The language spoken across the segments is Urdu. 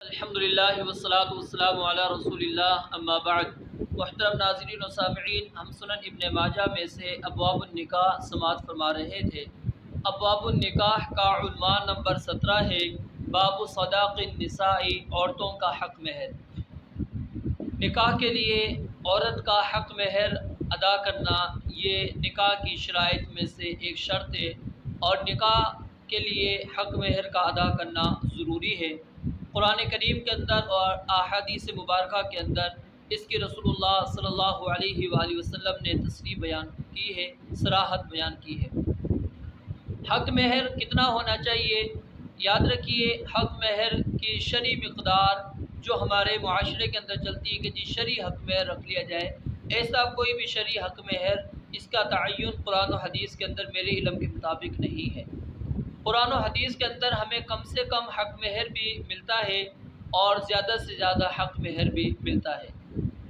الحمدللہ والصلاة والسلام علی رسول اللہ اما بعد۔ محترم ناظرین و سامعین، ہم سنن ابن ماجہ میں سے ابواب النکاح سماعت فرما رہے تھے۔ ابواب النکاح کا عنوان نمبر 17 ہے، باب صداق النساء، عورتوں کا حق مہر۔ نکاح کے لیے عورت کا حق مہر ادا کرنا یہ نکاح کی شرائط میں سے ایک شرط ہے، اور نکاح کے لیے حق مہر کا ادا کرنا ضروری ہے۔ قرآن کریم کے اندر اور احادیث مبارکہ کے اندر اس کی رسول اللہ صلی اللہ علیہ وآلہ وسلم نے تصریح بیان کی ہے، صراحت بیان کی ہے۔ حق مہر کتنا ہونا چاہیے؟ یاد رکھیے، حق مہر کی شرعی مقدار جو ہمارے معاشرے کے اندر چلتی ہے کہ جی شرعی حق مہر رکھ لیا جائے، ایسا کوئی بھی شرعی حق مہر اس کا تعین قرآن و حدیث کے اندر میرے علم کے مطابق نہیں ہے۔ قرآن و حدیث کے اندر ہمیں کم سے کم حق مہر بھی ملتا ہے اور زیادہ سے زیادہ حق مہر بھی ملتا ہے،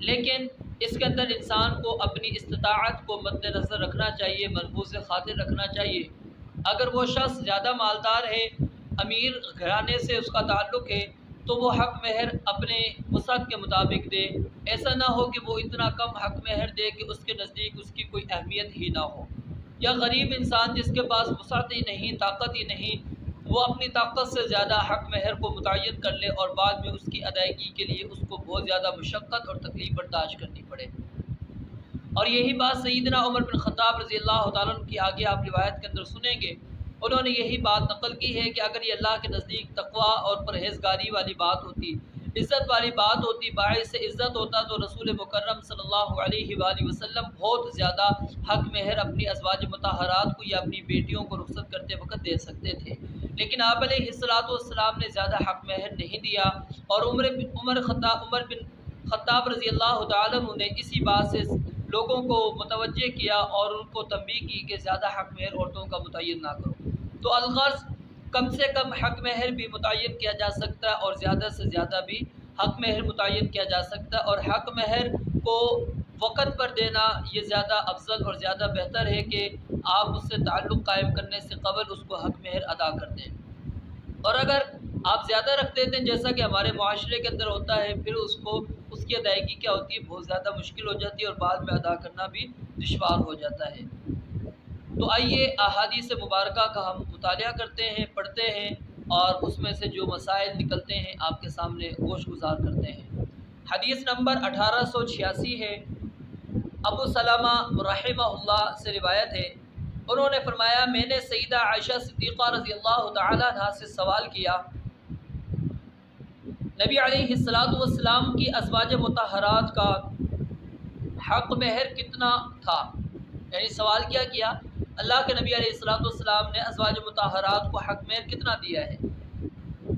لیکن اس کے اندر انسان کو اپنی استطاعت کو مد نظر رکھنا چاہیے، ملحوظ خاطر رکھنا چاہیے۔ اگر وہ شخص زیادہ مالدار ہے، امیر گھرانے سے اس کا تعلق ہے، تو وہ حق مہر اپنے وسعت کے مطابق دے۔ ایسا نہ ہو کہ وہ اتنا کم حق مہر دے کہ اس کے نزدیک اس کی کوئی اہمیت ہی نہ ہو، یا غریب انسان جس کے پاس وسعت ہی نہیں، طاقت ہی نہیں، وہ اپنی طاقت سے زیادہ حق مہر کو متعین کر لے اور بعد میں اس کی ادائیگی کے لیے اس کو بہت زیادہ مشقت اور تکلیف برداشت کرنی پڑے۔ اور یہی بات سیدنا عمر بن خطاب رضی اللہ تعالیٰ عنہ کی آگے آپ روایت کے اندر سنیں گے، انہوں نے یہی بات نقل کی ہے کہ اگر یہ اللہ کے نزدیک تقویٰ اور پرہیزگاری والی بات ہوتی، عزت والی بات ہوتی، باعث عزت ہوتا، تو رسول مکرم صلی اللہ علیہ وآلہ وسلم بہت زیادہ حق مہر اپنی ازواج مطہرات کو یا اپنی بیٹیوں کو رخصت کرتے وقت دے سکتے تھے، لیکن آپ علیہ السلام نے زیادہ حق مہر نہیں دیا، اور عمر بن خطاب رضی اللہ تعالیٰ عنہ نے اسی بات سے لوگوں کو متوجہ کیا اور ان کو تنبیہ کی کہ زیادہ حق مہر عورتوں کا متعین نہ کرو۔ تو الغرض کم سے کم حق مہر بھی متعین کیا جا سکتا ہے اور زیادہ سے زیادہ بھی حق مہر متعین کیا جا سکتا ہے، اور حق مہر کو وقت پر دینا یہ زیادہ افضل اور زیادہ بہتر ہے کہ آپ اس سے تعلق قائم کرنے سے قبل اس کو حق مہر ادا کر دیں۔ اور اگر آپ زیادہ رکھ دیتے ہیں جیسا کہ ہمارے معاشرے کے اندر ہوتا ہے، پھر اس کی ادائیگی کیا ہوتی ہے، بہت زیادہ مشکل ہو جاتی ہے اور بعد میں ادا کرنا بھی دشوار ہو جاتا ہے۔ تو آئیے احادیث مبارکہ کا ہم مطالعہ کرتے ہیں، پڑھتے ہیں، اور اس میں سے جو مسائل نکلتے ہیں آپ کے سامنے گوش گزار کرتے ہیں۔ حدیث نمبر 1886 ہے، ابو سلمہ رحمہ اللہ سے روایت ہے، انہوں نے فرمایا میں نے سیدہ عائشہ صدیقہ رضی اللہ تعالی عنہا سے سوال کیا، نبی علیہ السلام کی ازواج مطہرات کا حق مہر کتنا تھا؟ یعنی سوال کیا اللہ کے نبی علیہ السلام نے ازواج مطہرات کو حق مہر کتنا دیا ہے؟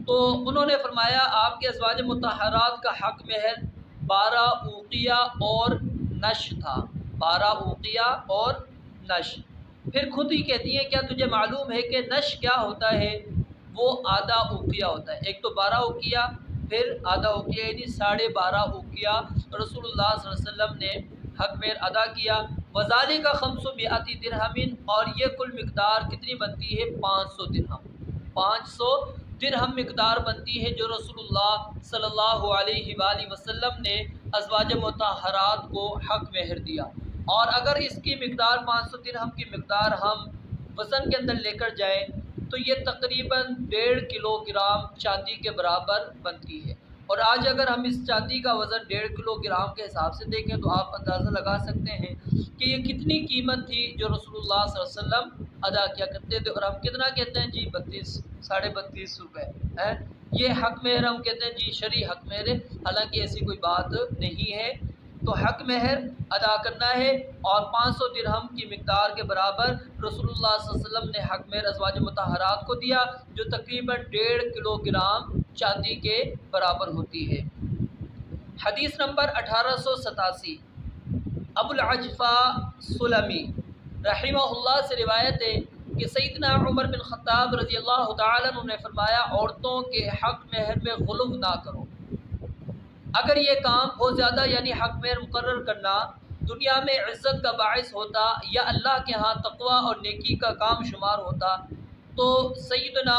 تو انہوں نے فرمایا آپ کے ازواج مطہرات کا حق مہر 12 اوقیہ اور نش تھا، 12 اوقیہ اور نش۔ پھر خود ہی کہتی ہیں کیا تجھے معلوم ہے کہ نش کیا ہوتا ہے؟ وہ آدھا اوقیہ ہوتا ہے، ایک تو 12 اوقیہ پھر آدھا اوقیہ، یعنی 12.5 اوقیہ رسول اللہ صلی اللہ علیہ وسلم نے حق مہر ادا کیا۔ وذالک 500 درہم، اور یہ کل مقدار کتنی بنتی ہے؟ 500 درہم۔ 500 درہم مقدار بنتی ہے جو رسول اللہ صلی اللہ علیہ وآلہ وسلم نے ازواج مطہرات کو حق مہر دیا۔ اور اگر اس کی مقدار 500 درہم کی مقدار ہم وزن کے اندر لے کر جائیں تو یہ تقریباً 1.5 کلو گرام چاندی کے برابر بنتی ہے، اور آج اگر ہم اس چاندی کا وزن 1.5 کلو گرام کے حساب سے دیکھیں تو آپ اندازہ لگا سکتے ہیں کہ یہ کتنی قیمت تھی جو رسول اللہ صلی اللہ علیہ وسلم ادا کیا کرتے تھے۔ اور ہم کتنا کہتے ہیں جی 32 روپے ہے، یہ حق مہر ہم کہتے ہیں جی شرعی حق مہر ہے، حالانکہ ایسی کوئی بات نہیں ہے۔ تو حق مہر ادا کرنا ہے، اور 500 درہم کی مقدار کے برابر رسول اللہ صلی اللہ علیہ وسلم نے حق مہر ازواج مطہرات کو دیا، جو تقریباً 1.5 کلو گرام چاندی کے برابر ہوتی ہے۔ حدیث نمبر 1887، ابو العجفہ سلمی رحمہ اللہ سے روایت ہے کہ سیدنا عمر بن خطاب رضی اللہ تعالیٰ عنہ نے فرمایا عورتوں کے حق مہر میں غلو نہ کرو۔ اگر یہ کام بہت زیادہ یعنی حق مہر مقرر کرنا دنیا میں عزت کا باعث ہوتا یا اللہ کے ہاں تقویٰ اور نیکی کا کام شمار ہوتا، تو سیدنا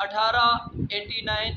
1889,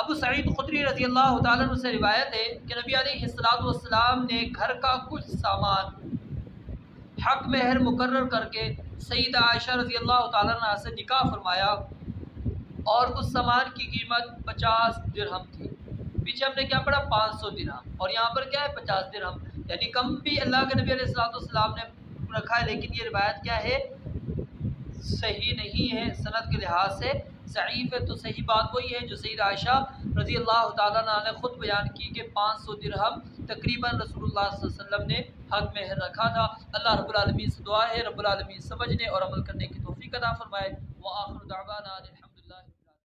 ابو سعید خدری رضی اللہ تعالیٰ عنہ سے روایت ہے کہ نبی علیہ السلام نے گھر کا کچھ سامان حق مہر مقرر کر کے سیدہ عائشہ رضی اللہ تعالیٰ عنہ سے نکاح فرمایا اور اس سامان کی قیمت 50 درہم تھی۔ پیچھے ہم نے کیا پڑھا 500 درہم، اور یہاں پر کیا ہے 50 درہم، یعنی کم بھی اللہ کے نبی علیہ السلام نے رکھا ہے، لیکن یہ روایت کیا ہے صحیح نہیں ہے، سند کے لحاظ سے ضعیف ہے۔ تو صحیح بات وہی ہے جو سیدہ عائشہ رضی اللہ تعالیٰ عنہ نے خود بیان کی کہ 500 درہم تقریباً رسول اللہ صلی اللہ علیہ وسلم نے حق مہر رکھا تھا۔ اللہ رب العالمین سے دعا ہے رب العالمین سمجھنے اور عمل کرنے کی توفیق عطا فرمائے۔ وآخر دعوانا